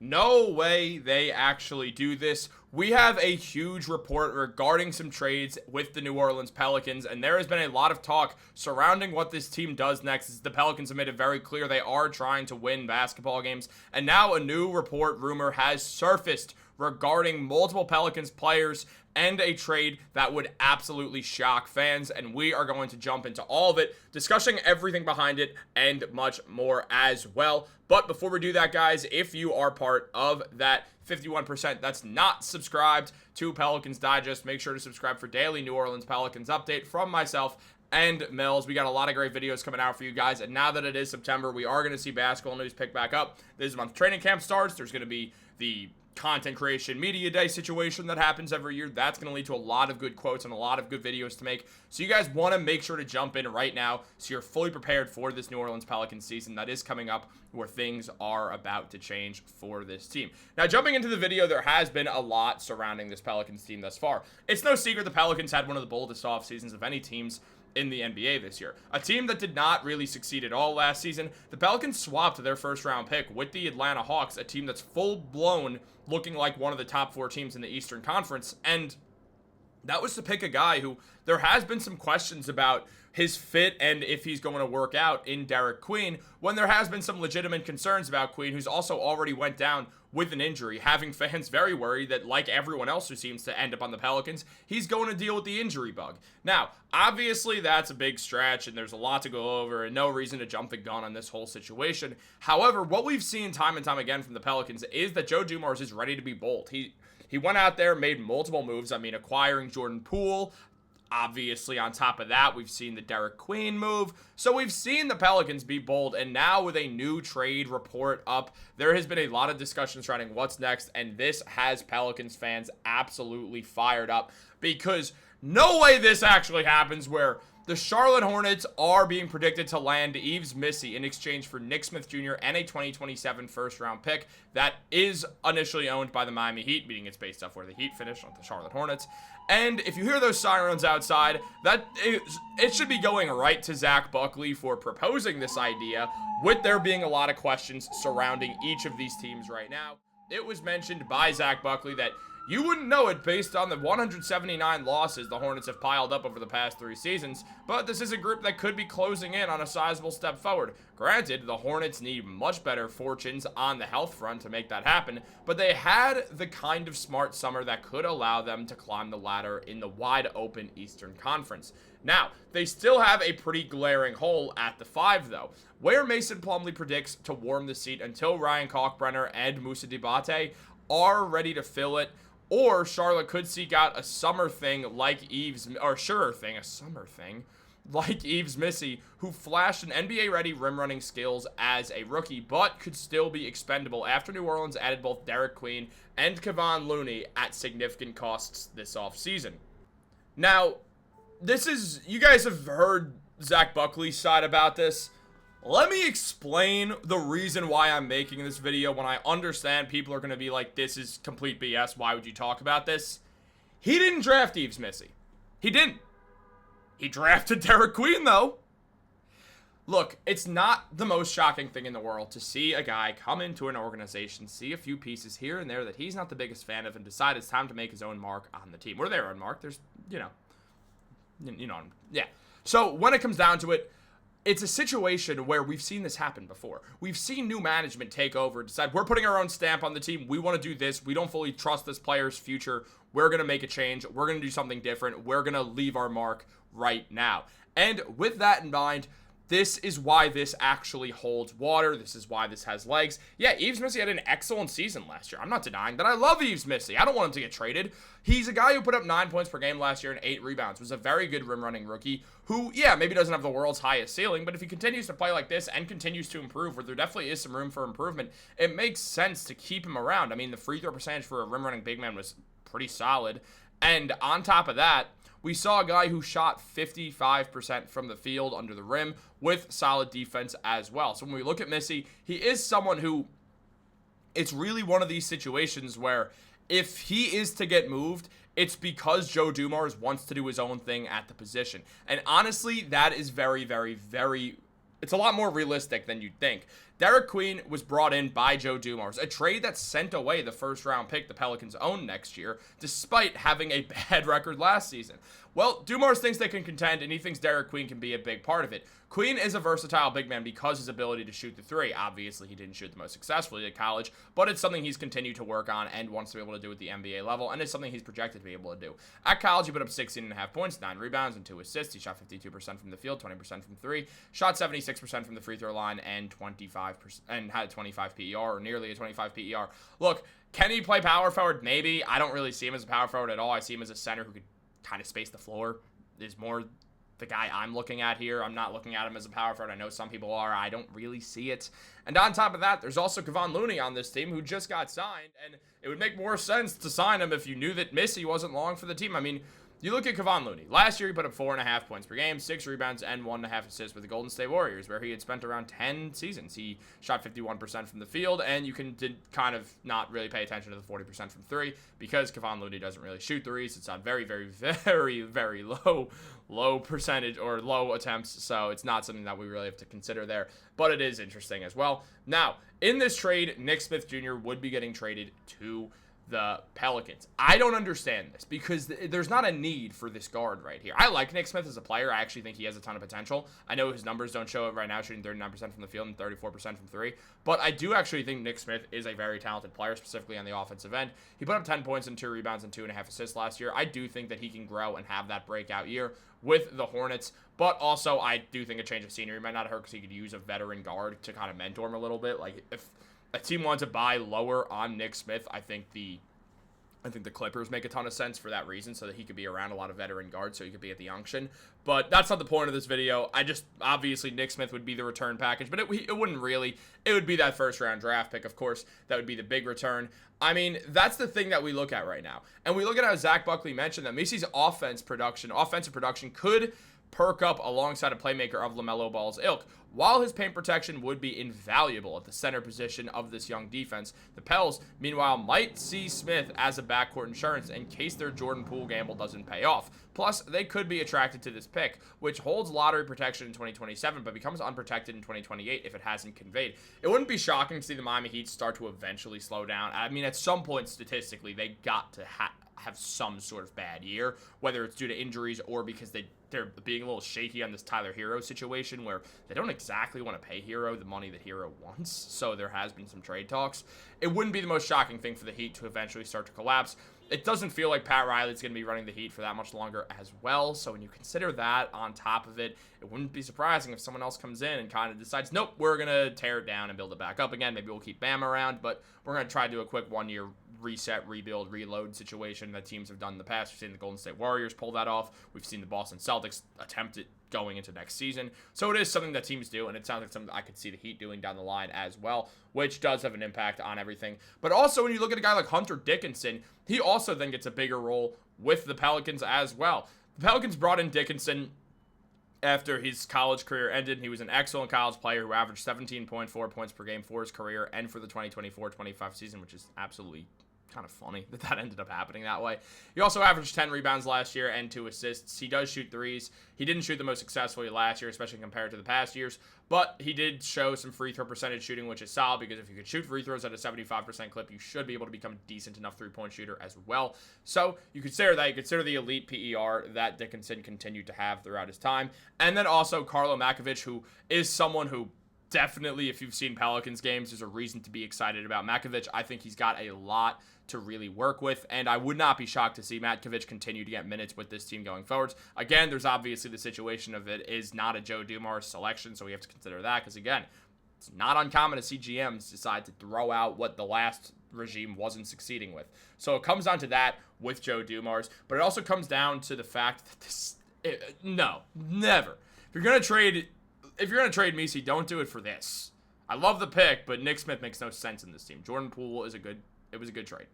No way they actually do this. We have a huge report regarding some trades with the New Orleans Pelicans, and there has been a lot of talk surrounding what this team does next. As the Pelicans have made it very clear they are trying to win basketball games, and now a new rumor has surfaced regarding multiple Pelicans players and a trade that would absolutely shock fans, and we are going to jump into all of it, discussing everything behind it and much more as well. But before we do that, guys, if you are part of that 51% that's not subscribed to Pelicans Digest, make sure to subscribe for daily New Orleans Pelicans update from myself and Mills. We got a lot of great videos coming out for you guys, and now that it is September, we are going to see basketball news pick back up. This month training camp starts. There's going to be the content creation media day situation that happens every year. That's going to lead to a lot of good quotes and a lot of good videos to make. So you guys want to make sure to jump in right now so you're fully prepared for this New Orleans Pelicans season that is coming up, where things are about to change for this team. Now, jumping into the video, there has been a lot surrounding this Pelicans team thus far. It's no secret the Pelicans had one of the boldest off seasons of any teams in the NBA this year. A team that did not really succeed at all last season. The Pelicans swapped their first round pick with the Atlanta Hawks, a team that's full blown looking like one of the top 4 teams in the Eastern Conference, and that was to pick a guy who there has been some questions about his fit and if he's going to work out in Derek Queen, when there has been some legitimate concerns about Queen, who's also already went down with an injury, having fans very worried that, like everyone else who seems to end up on the Pelicans, he's going to deal with the injury bug. Now, obviously, that's a big stretch, and there's a lot to go over, and no reason to jump the gun on this whole situation. However, what we've seen time and time again from the Pelicans is that Joe Dumars is ready to be bold. He went out there, made multiple moves. I mean, acquiring Jordan Poole. Obviously, on top of that, we've seen the Derek Queen move. So we've seen the Pelicans be bold, and now with a new trade report up, there has been a lot of discussion surrounding what's next, and this has Pelicans fans absolutely fired up, because no way this actually happens, where the Charlotte Hornets are being predicted to land Yves Missi in exchange for Nick Smith Jr. and a 2027 first-round pick that is initially owned by the Miami Heat, meaning it's based off where the Heat finished, not the Charlotte Hornets. And if you hear those sirens outside, it should be going right to Zach Buckley for proposing this idea, with there being a lot of questions surrounding each of these teams right now. It was mentioned by Zach Buckley that you wouldn't know it based on the 179 losses the Hornets have piled up over the past 3 seasons, but this is a group that could be closing in on a sizable step forward. Granted, the Hornets need much better fortunes on the health front to make that happen, but they had the kind of smart summer that could allow them to climb the ladder in the wide open Eastern Conference. Now, they still have a pretty glaring hole at the 5, though, where Mason Plumlee predicts to warm the seat until Ryan Kalkbrenner and Moussa Diabate are ready to fill it. Or Charlotte could seek out a summer thing like a summer thing like Yves Missi, who flashed an NBA-ready rim-running skills as a rookie, but could still be expendable after New Orleans added both Derek Queen and Kevon Looney at significant costs this offseason. Now, you guys have heard Zach Buckley's side about this. Let me explain the reason why I'm making this video when I understand people are going to be like, this is complete BS. Why would you talk about this? He didn't draft Yves Missi. He didn't. He drafted Derek Queen, though. Look, it's not the most shocking thing in the world to see a guy come into an organization, see a few pieces here and there that he's not the biggest fan of, and decide it's time to make his own mark on the team. Or their own mark. There's, yeah. So when it comes down to it, it's a situation where we've seen this happen before. We've seen new management take over, decide we're putting our own stamp on the team. We want to do this. We don't fully trust this player's future. We're going to make a change. We're going to do something different. We're going to leave our mark right now. And with that in mind, this is why this actually holds water. This is why this has legs. Yeah, Yves Missi had an excellent season last year. I'm not denying that. I love Yves Missi. I don't want him to get traded. He's a guy who put up 9 points per game last year and 8 rebounds. Was a very good rim-running rookie who, yeah, maybe doesn't have the world's highest ceiling, but if he continues to play like this and continues to improve, where there definitely is some room for improvement, it makes sense to keep him around. I mean, the free throw percentage for a rim-running big man was pretty solid. And on top of that, we saw a guy who shot 55% from the field under the rim with solid defense as well. So when we look at Missi, he is someone who, it's really one of these situations where if he is to get moved, it's because Joe Dumars wants to do his own thing at the position. And honestly, that is very, very, very, it's a lot more realistic than you'd think. Derek Queen was brought in by Joe Dumars, a trade that sent away the first-round pick the Pelicans own next year, despite having a bad record last season. Well, Dumars thinks they can contend, and he thinks Derek Queen can be a big part of it. Queen is a versatile big man because his ability to shoot the three. Obviously, he didn't shoot the most successfully at college, but it's something he's continued to work on and wants to be able to do at the NBA level, and it's something he's projected to be able to do. At college, he put up 16.5 points, 9 rebounds, and 2 assists. He shot 52% from the field, 20% from three, shot 76% from the free throw line, and 25% and had a 25 PER, or nearly a 25 PER. Look, can he play power forward? Maybe. I don't really see him as a power forward at all. I see him as a center who could kind of space the floor. Is more the guy I'm looking at here. I'm not looking at him as a power forward. I know some people are. I don't really see it. And on top of that, there's also Kevon Looney on this team who just got signed, and it would make more sense to sign him if you knew that Missy wasn't long for the team. I mean, you look at Kevon Looney. Last year, he put up 4.5 points per game, 6 rebounds, and 1.5 assists with the Golden State Warriors, where he had spent around 10 seasons. He shot 51% from the field, and you did kind of not really pay attention to the 40% from three because Kevon Looney doesn't really shoot threes. It's on very, very, very, very low percentage or low attempts, so it's not something that we really have to consider there, but it is interesting as well. Now, in this trade, Nick Smith Jr. would be getting traded to the Pelicans. I don't understand this because there's not a need for this guard right here. I like Nick Smith as a player. I actually think he has a ton of potential. I know his numbers don't show it right now, shooting 39% from the field and 34% from three, but I do actually think Nick Smith is a very talented player, specifically on the offensive end. He put up 10 points and 2 rebounds and 2.5 assists last year. I do think that he can grow and have that breakout year with the Hornets, but also I do think a change of scenery might not hurt because he could use a veteran guard to kind of mentor him a little bit. Like, if a team wants to buy lower on Nick Smith, I think the Clippers make a ton of sense for that reason, so that he could be around a lot of veteran guards, so he could be at the unction. But that's not the point of this video. Obviously, Nick Smith would be the return package, but it wouldn't really. It would be that first-round draft pick, of course. That would be the big return. I mean, that's the thing that we look at right now. And we look at how Zach Buckley mentioned that Macy's offensive production could perk up alongside a playmaker of LaMelo Ball's ilk. While his paint protection would be invaluable at the center position of this young defense, the Pels, meanwhile, might see Smith as a backcourt insurance in case their Jordan Poole gamble doesn't pay off. Plus, they could be attracted to this pick, which holds lottery protection in 2027, but becomes unprotected in 2028 if it hasn't conveyed. It wouldn't be shocking to see the Miami Heat start to eventually slow down. I mean, at some point, statistically, they got to have some sort of bad year, whether it's due to injuries or because they're being a little shaky on this Tyler Hero situation where they don't exactly want to pay Hero the money that Hero wants, so there has been some trade talks. It wouldn't be the most shocking thing for the Heat to eventually start to collapse. It doesn't feel like Pat Riley's going to be running the Heat for that much longer as well, so when you consider that on top of it, it wouldn't be surprising if someone else comes in and kind of decides, nope, we're going to tear it down and build it back up again. Maybe we'll keep Bam around, but we're going to try to do a quick one-year reset, rebuild, reload situation that teams have done in the past. We've seen the Golden State Warriors pull that off. We've seen the Boston Celtics attempt it going into next season. So it is something that teams do, and it sounds like something I could see the Heat doing down the line as well, which does have an impact on everything. But also, when you look at a guy like Hunter Dickinson, he also then gets a bigger role with the Pelicans as well. The Pelicans brought in Dickinson after his college career ended. He was an excellent college player who averaged 17.4 points per game for his career and for the 2024-25 season, which is absolutely kind of funny that ended up happening that way. He also averaged 10 rebounds last year and 2 assists. He does shoot threes. He didn't shoot the most successfully last year, especially compared to the past years, but he did show some free throw percentage shooting, which is solid because if you could shoot free throws at a 75% clip, you should be able to become a decent enough three-point shooter as well. So you consider that. You consider the elite PER that Dickinson continued to have throughout his time. And then also Carlo Makovic, who is someone who definitely, if you've seen Pelicans games, there's a reason to be excited about Makovic. I think he's got a lot to really work with, and I would not be shocked to see Makovic continue to get minutes with this team going forwards. Again, there's obviously the situation of it is not a Joe Dumars selection, so we have to consider that, because again, it's not uncommon to see GMs decide to throw out what the last regime wasn't succeeding with. So it comes down to that with Joe Dumars, but it also comes down to the fact that no, never. If you're gonna trade Messi, don't do it for this. I love the pick, but Nick Smith makes no sense in this team. Jordan Poole was a good trade.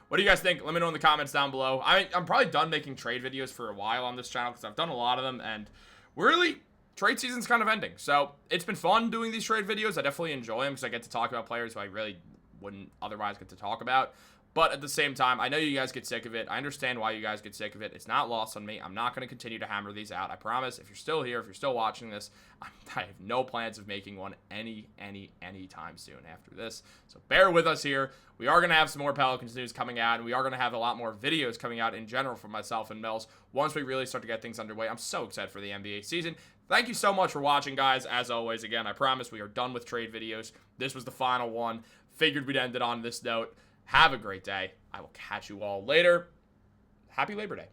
What do you guys think? Let me know in the comments down below. I'm probably done making trade videos for a while on this channel because I've done a lot of them, and really, trade season's kind of ending. So it's been fun doing these trade videos. I definitely enjoy them because I get to talk about players who I really wouldn't otherwise get to talk about. But at the same time, I know you guys get sick of it. I understand why you guys get sick of it. It's not lost on me. I'm not going to continue to hammer these out. I promise. If you're still here, if you're still watching this, I have no plans of making one anytime soon after this. So bear with us here. We are going to have some more Pelicans news coming out, and we are going to have a lot more videos coming out in general from myself and Mills once we really start to get things underway. I'm so excited for the NBA season. Thank you so much for watching, guys. As always, again, I promise we are done with trade videos. This was the final one. Figured we'd end it on this note. Have a great day. I will catch you all later. Happy Labor Day.